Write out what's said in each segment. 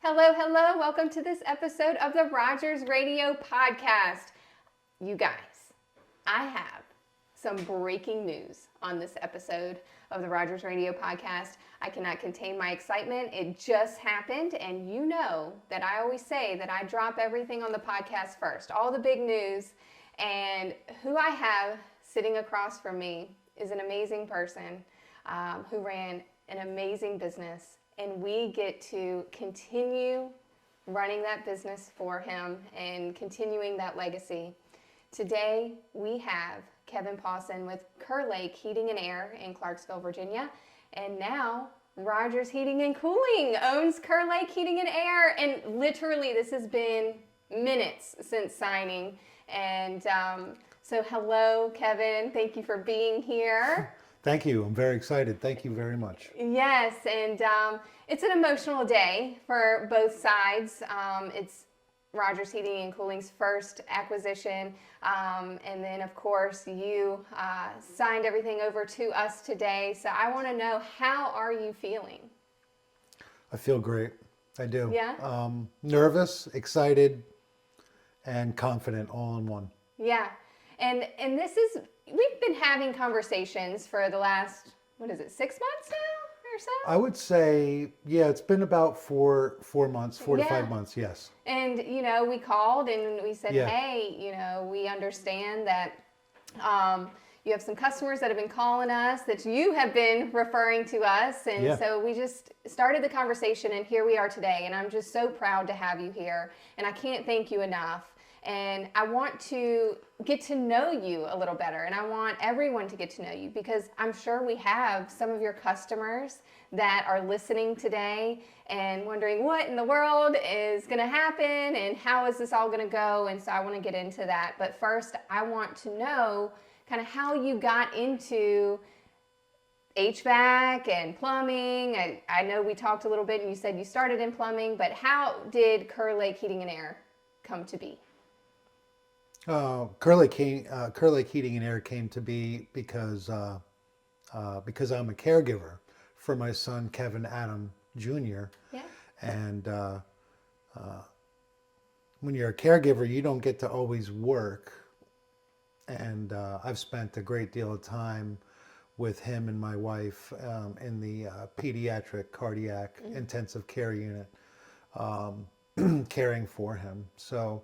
Hello, hello. Welcome to this episode of the Rogers Radio Podcast. You guys, I have some breaking news on this episode of the Rogers Radio Podcast. I cannot contain my excitement. It just happened, and you know that I always say that I drop everything on the podcast first, all the big news. And who I have sitting across from me is an amazing person who ran an amazing business. And we get to continue running that business for him and continuing that legacy. Today, we have Kevin Pawson with Kerr Lake Heating and Air in Clarksville, Virginia. And now, Rogers Heating and Cooling owns Kerr Lake Heating and Air. And literally, this has been minutes since signing. And so hello, Kevin. Thank you for being here. Thank you. I'm very excited. Thank you very much. Yes, and it's an emotional day for both sides. It's Rogers Heating and Cooling's first acquisition. And then, of course, you signed everything over to us today. So I want to know, how are you feeling? I feel great. I do. Yeah? Nervous, excited, and confident all in one. Yeah. And this is, we've been having conversations for the last, 6 months now or so? I would say, yeah, it's been about four months, 4 to 5 months, yes. And, we called and we said, Yeah. hey, we understand that you have some customers that have been calling us, that you have been referring to us. And so we just started the conversation, and here we are today. And I'm just so proud to have you here. And I can't thank you enough. And I want to get to know you a little better, and I want everyone to get to know you, because I'm sure we have some of your customers that are listening today and wondering what in the world is going to happen and how is this all going to go. And so I want to get into that. But first, I want to know kind of how you got into HVAC and plumbing. I know we talked a little bit and you said you started in plumbing, but how did Kerr Lake Heating and Air come to be? Kerr Lake Heating and Air came to be because I'm a caregiver for my son, Kevin Adam Jr. Yeah. And when you're a caregiver, you don't get to always work. And I've spent a great deal of time with him and my wife in the pediatric cardiac intensive care unit, caring for him. So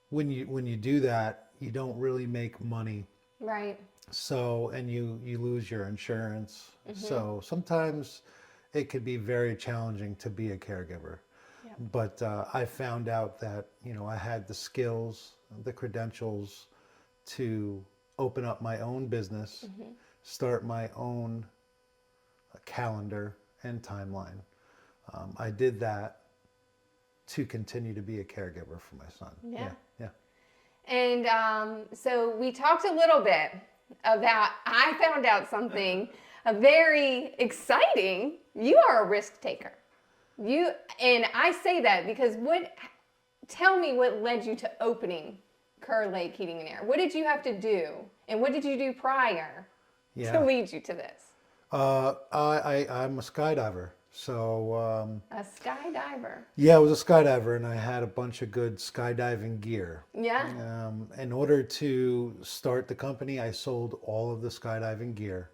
when you do that, you don't really make money. Right. So, and you lose your insurance. So sometimes it could be very challenging to be a caregiver. Yep. But I found out that, I had the skills, the credentials to open up my own business, start my own calendar and timeline. I did that to continue to be a caregiver for my son. Yeah. Yeah. And so we talked a little bit about, I found out something very exciting. You are a risk taker. And I say that because tell me what led you to opening Kerr Lake Heating and Air. What did you have to do? And what did you do prior to lead you to this? I'm a skydiver. So a skydiver. Yeah, I was a skydiver, and I had a bunch of good skydiving gear. Yeah. In order to start the company, I sold all of the skydiving gear,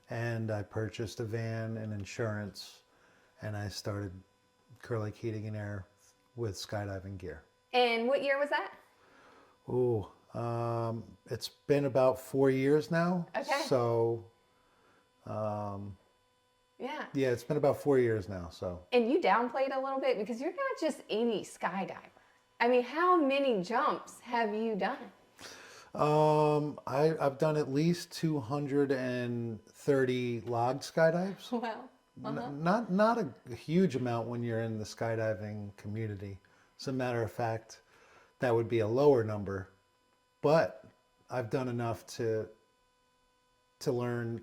and I purchased a van and insurance, and I started Kerr Lake Heating and Air with skydiving gear. And what year was that? Ooh, it's been about 4 years now. Okay. So. Yeah, it's been about 4 years now. So. And you downplayed a little bit, because you're not just any skydiver. I mean, how many jumps have you done? I've done at least 230 log skydives. Wow. Not a huge amount when you're in the skydiving community. As a matter of fact, that would be a lower number, but I've done enough to learn,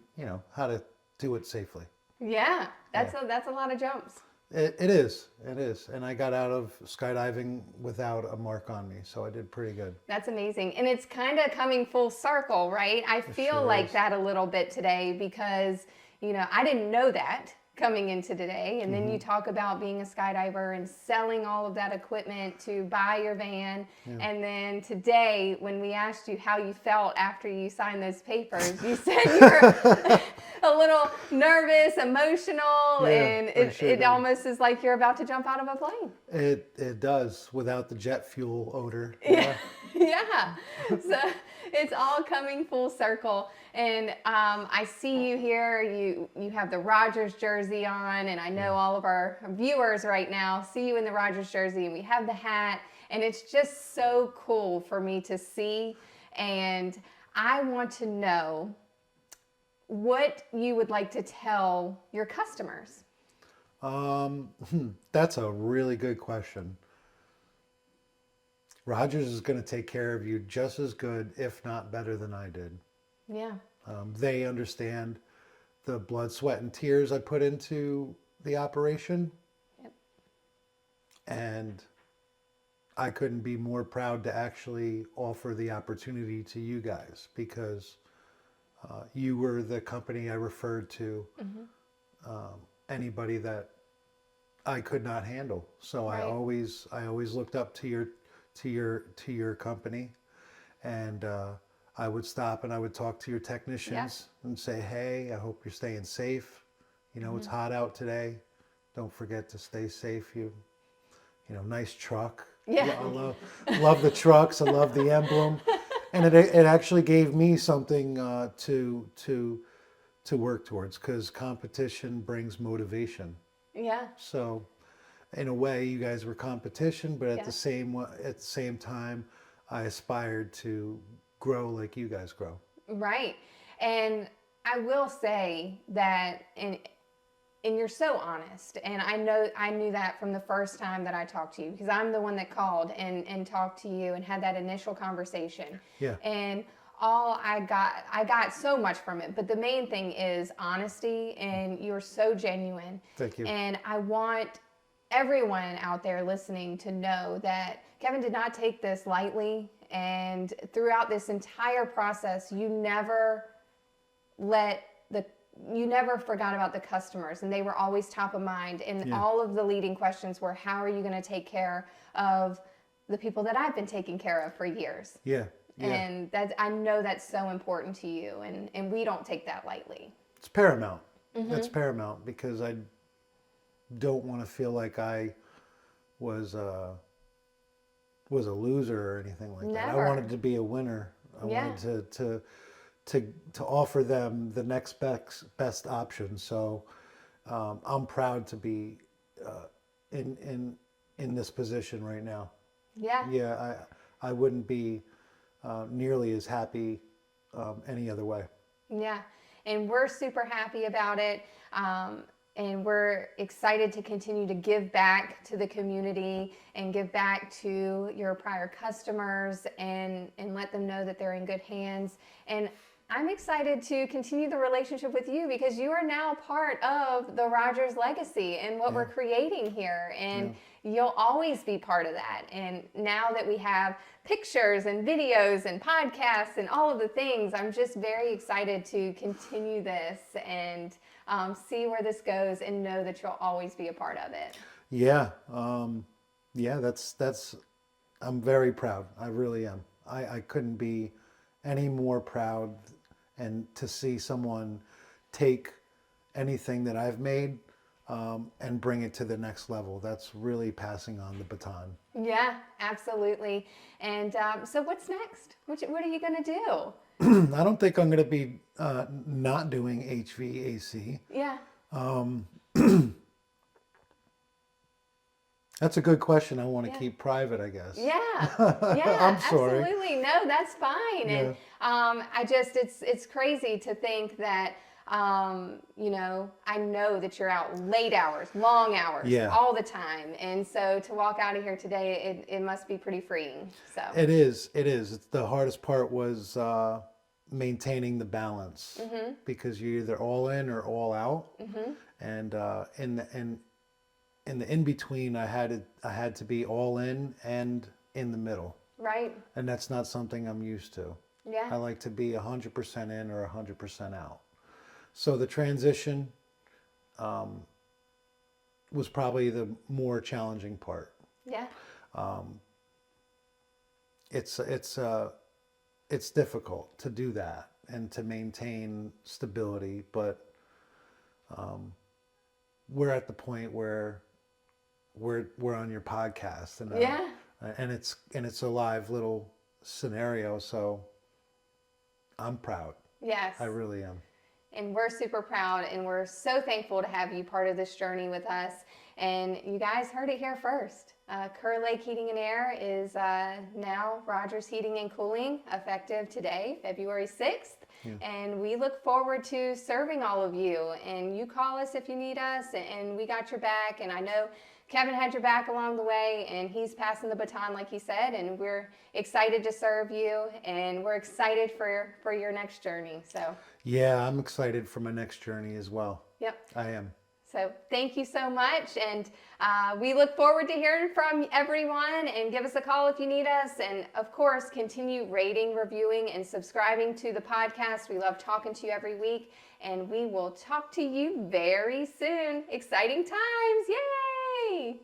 how to do it safely. Yeah, that's a lot of jumps. It is, and I got out of skydiving without a mark on me, so I did pretty good. That's amazing, and it's kind of coming full circle, right? I feel like that a little bit today, because I didn't know that coming into today, and then you talk about being a skydiver and selling all of that equipment to buy your van. And then today, when we asked you how you felt after you signed those papers, you said you were a little nervous, emotional, and it almost is like you're about to jump out of a plane. It does, without the jet fuel odor. Yeah. So it's all coming full circle. And I see you here. You have the Rogers jersey on, and I know all of our viewers right now see you in the Rogers jersey, and we have the hat, and it's just so cool for me to see. And I want to know what you would like to tell your customers. That's a really good question. Rogers is going to take care of you just as good, if not better than I did. Yeah. They understand the blood, sweat, and tears I put into the operation. Yep. And I couldn't be more proud to actually offer the opportunity to you guys, because you were the company I referred to anybody that I could not handle. So Right. I always looked up to your company, and I would stop and I would talk to your technicians and say, hey, I hope you're staying safe. You know, it's hot out today. Don't forget to stay safe. You know, nice truck. Yeah. I love the trucks. I love the emblem. And it actually gave me something to work towards, because competition brings motivation. Yeah. So in a way, you guys were competition, but at the same time, I aspired to grow like you guys grow. Right. And I will say that, and you're so honest, and I knew that from the first time that I talked to you, because I'm the one that called and talked to you and had that initial conversation. Yeah. And I got so much from it, but the main thing is honesty, and you're so genuine. Thank you. And I want everyone out there listening to know that Kevin did not take this lightly, and throughout this entire process, you never forgot about the customers, and they were always top of mind. And all of the leading questions were, how are you going to take care of the people that I've been taking care of for years? Yeah. And I know that's so important to you, and we don't take that lightly. It's paramount. That's paramount, because I don't want to feel like I was a loser or anything like that. Never. I wanted to be a winner. I wanted to offer them the next best option. So I'm proud to be in this position right now. Yeah. Yeah, I wouldn't be nearly as happy any other way. Yeah, and we're super happy about it. And we're excited to continue to give back to the community and give back to your prior customers, and let them know that they're in good hands. And I'm excited to continue the relationship with you, because you are now part of the Rogers legacy and what we're creating here. And you'll always be part of that. And now that we have pictures and videos and podcasts and all of the things, I'm just very excited to continue this and see where this goes, and know that you'll always be a part of it. Yeah. That's I'm very proud. I really am. I couldn't be any more proud, and to see someone take anything that I've made and bring it to the next level. That's really passing on the baton. Yeah, absolutely. And so what's next? What are you going to do? I don't think I'm going to be not doing HVAC. Yeah. That's a good question. I want to keep private, I guess. Yeah. Yeah. I'm sorry. Absolutely. No, that's fine. And it's crazy to think that I know that you're out late hours, long hours, all the time. And so to walk out of here today, it must be pretty freeing. So It is. The hardest part was maintaining the balance, because you're either all in or all out. And in the in between, I had to be all in and in the middle. Right. And that's not something I'm used to. Yeah. I like to be 100% in or 100% out. So the transition was probably the more challenging part. Yeah. It's difficult to do that and to maintain stability, but we're at the point where we're on your podcast, and Yeah. and it's a live little scenario, so I'm proud. Yes. I really am. And we're super proud, and we're so thankful to have you part of this journey with us. And you guys heard it here first. Kerr Lake Heating and Air is now Rogers Heating and Cooling, effective today, February 6th. Yeah. And we look forward to serving all of you. And you call us if you need us, and we got your back. And I know Kevin had your back along the way, and he's passing the baton, like he said, and we're excited to serve you, and we're excited for your next journey. So yeah, I'm excited for my next journey as well. Yep. I am. So thank you so much, and we look forward to hearing from everyone, and give us a call if you need us, and of course continue rating, reviewing, and subscribing to the podcast. We love talking to you every week, and we will talk to you very soon. Exciting times. Yay!